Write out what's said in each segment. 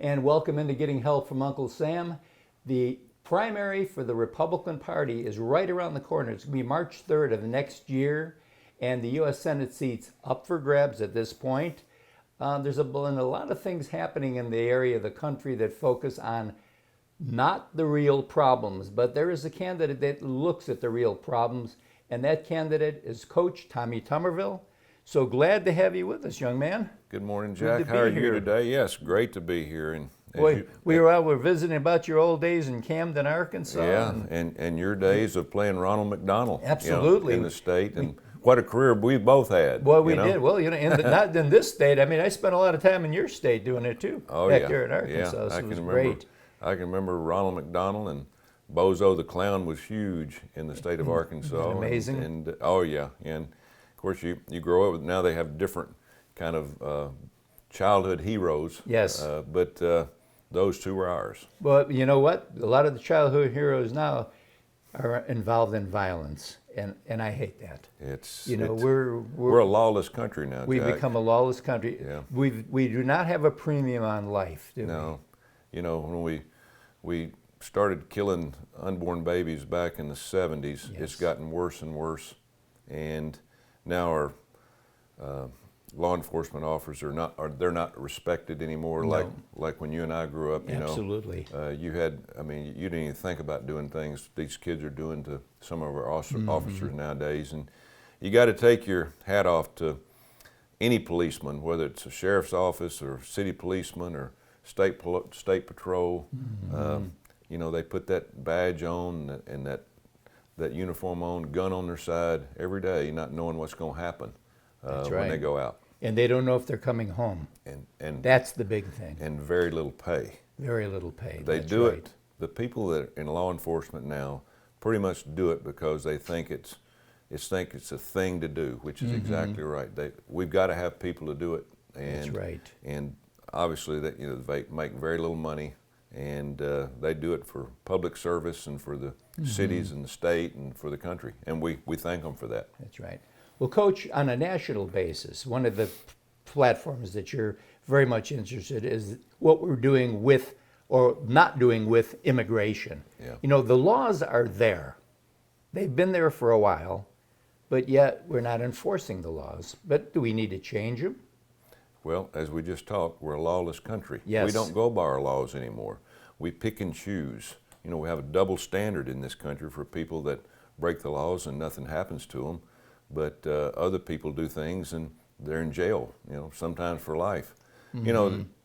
and welcome into Getting Help from Uncle Sam. The primary for the Republican Party is right around the corner. It's going to be March 3rd of the next year, and the U.S. Senate seat's up for grabs at this point. There's been a lot of things happening in the area of the country that focus on not the real problems, but there is a candidate that looks at the real problems, and that candidate is Coach Tommy Tuberville. So glad to have you with us, young man. Good morning, Jack. How are you today? Yes, great to be here. And we were visiting about your old days in Camden, Arkansas. Yeah, and your days of playing Ronald McDonald. Absolutely. In the state, and what a career we both had. Well, we did. Well, not in this state. I mean, I spent a lot of time in your state doing it too. Oh, back yeah. here in Arkansas. Yeah, So it was great. I can remember Ronald McDonald, and Bozo the Clown was huge in the state of Arkansas. Amazing. And oh yeah, and of course you grow up with, now they have different kind of childhood heroes. Yes. But those two were ours. Well, you know what? A lot of the childhood heroes now are involved in violence, and I hate that. We're a lawless country now, we've Jack. become a lawless country. Yeah. We do not have a premium on life, do we? No. You know, when we started killing unborn babies back in the 70s, Yes. It's gotten worse and worse, and now our law enforcement officers they're not respected anymore. No. like when you and I grew up. Absolutely. You didn't even think about doing things these kids are doing to some of our officers nowadays, and you got to take your hat off to any policeman, whether it's a sheriff's office or city policeman or state patrol. They put that badge on and that uniform on, gun on their side every day, not knowing what's going to happen when they go out. And they don't know if they're coming home. And that's the big thing. And very little pay. Very little pay. They do it. The people that are in law enforcement now pretty much do it because they think it's a thing to do, which is exactly right. We've got to have people to do it. And, that's right. And obviously that they make very little money, and they do it for public service and for the cities and the state and for the country, and we thank them for that. That's right. Well, Coach, on a national basis, one of the platforms that you're very much interested in is what we're doing with or not doing with immigration. Yeah. The laws are there. They've been there for a while, but yet we're not enforcing the laws. But do we need to change them? Well, as we just talked, we're a lawless country. Yes. We don't go by our laws anymore. We pick and choose. We have a double standard in this country for people that break the laws and nothing happens to them, but other people do things and they're in jail, sometimes for life.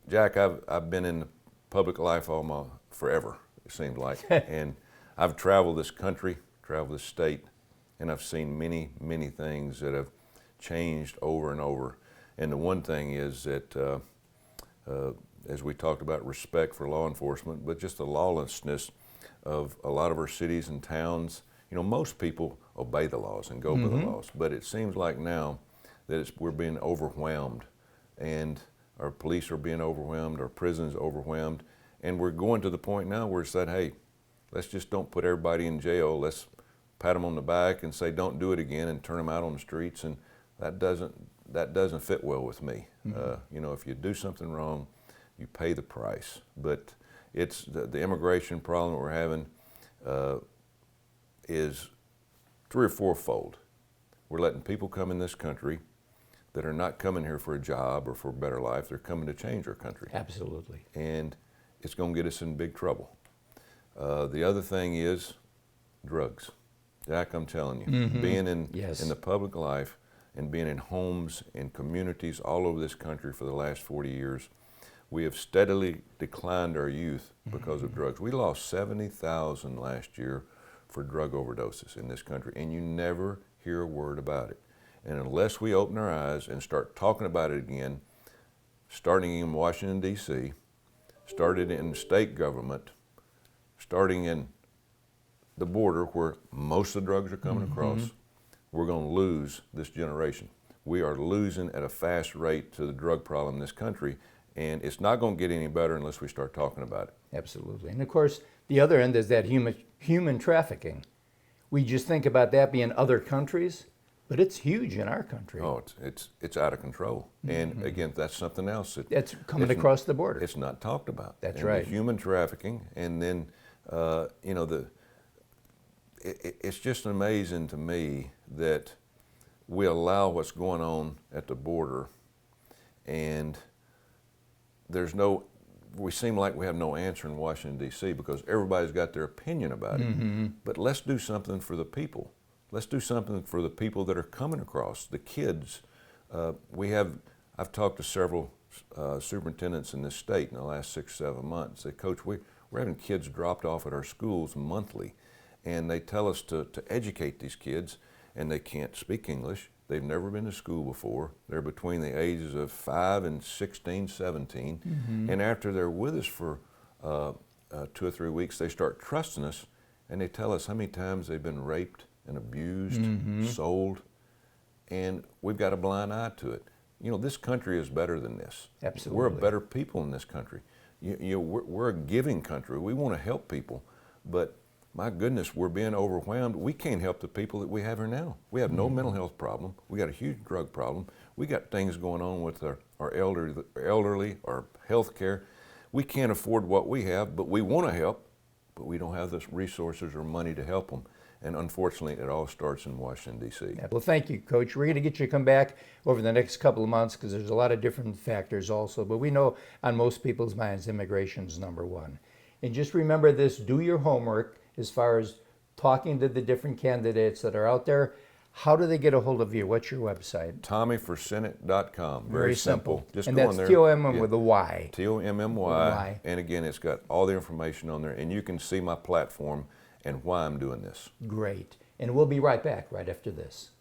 Jack, I've been in public life forever, it seems like, and I've traveled this country, traveled this state, and I've seen many, many things that have changed over and over. And the one thing is that, as we talked about respect for law enforcement, but just the lawlessness of a lot of our cities and towns. Most people obey the laws and go by the laws, but it seems like now that we're being overwhelmed, and our police are being overwhelmed, our prisons overwhelmed, and we're going to the point now where it's that, hey, let's just don't put everybody in jail. Let's pat them on the back and say don't do it again and turn them out on the streets, and that doesn't fit well with me. If you do something wrong, you pay the price. But it's the immigration problem that we're having is 3 or 4-fold. We're letting people come in this country that are not coming here for a job or for a better life. They're coming to change our country. Absolutely. And it's going to get us in big trouble. The other thing is drugs. Jack, I'm telling you, being in the public life and being in homes and communities all over this country for the last 40 years, we have steadily declined our youth because of drugs. We lost 70,000 last year for drug overdoses in this country, and you never hear a word about it. And unless we open our eyes and start talking about it again, starting in Washington, D.C., started in state government, starting in the border where most of the drugs are coming across, we're going to lose this generation. We are losing at a fast rate to the drug problem in this country, and it's not going to get any better unless we start talking about it. Absolutely. And of course, the other end is that human trafficking. We just think about that being other countries, But it's huge in our country. Oh, it's out of control. And again, that's something else That's coming it's- across the border. It's not talked about. That's and right. The human trafficking, and then it's just amazing to me that we allow what's going on at the border, and we seem like we have no answer in Washington, D.C. because everybody's got their opinion about it. But let's do something for the people. Let's do something for the people that are coming across, the kids. I've talked to several superintendents in this state in the last 6-7 months. They, Coach, we're having kids dropped off at our schools monthly, and they tell us to educate these kids, and they can't speak English. They've never been to school before. They're between the ages of 5 and 16, 17. And after they're with us for 2 or 3 weeks, they start trusting us, and they tell us how many times they've been raped and abused, sold, and we've got a blind eye to it. This country is better than this. Absolutely. We're a better people in this country. We're a giving country. We want to help people, but my goodness, we're being overwhelmed. We can't help the people that we have here now. We have no mental health problem. We got a huge drug problem. We got things going on with our elderly, our health care. We can't afford what we have, but we want to help, but we don't have the resources or money to help them. And unfortunately, it all starts in Washington, D.C. Yeah, well, thank you, Coach. We're going to get you to come back over the next couple of months because there's a lot of different factors also. But we know on most people's minds, immigration's number one. And just remember this, do your homework as far as talking to the different candidates that are out there. How do they get a hold of you? What's your website? TommyForSenate.com. Very simple. Just and go that's on there. T-O-M-M with a Y. T-O-M-M-Y. And again, it's got all the information on there. And you can see my platform and why I'm doing this. Great. And we'll be right back right after this.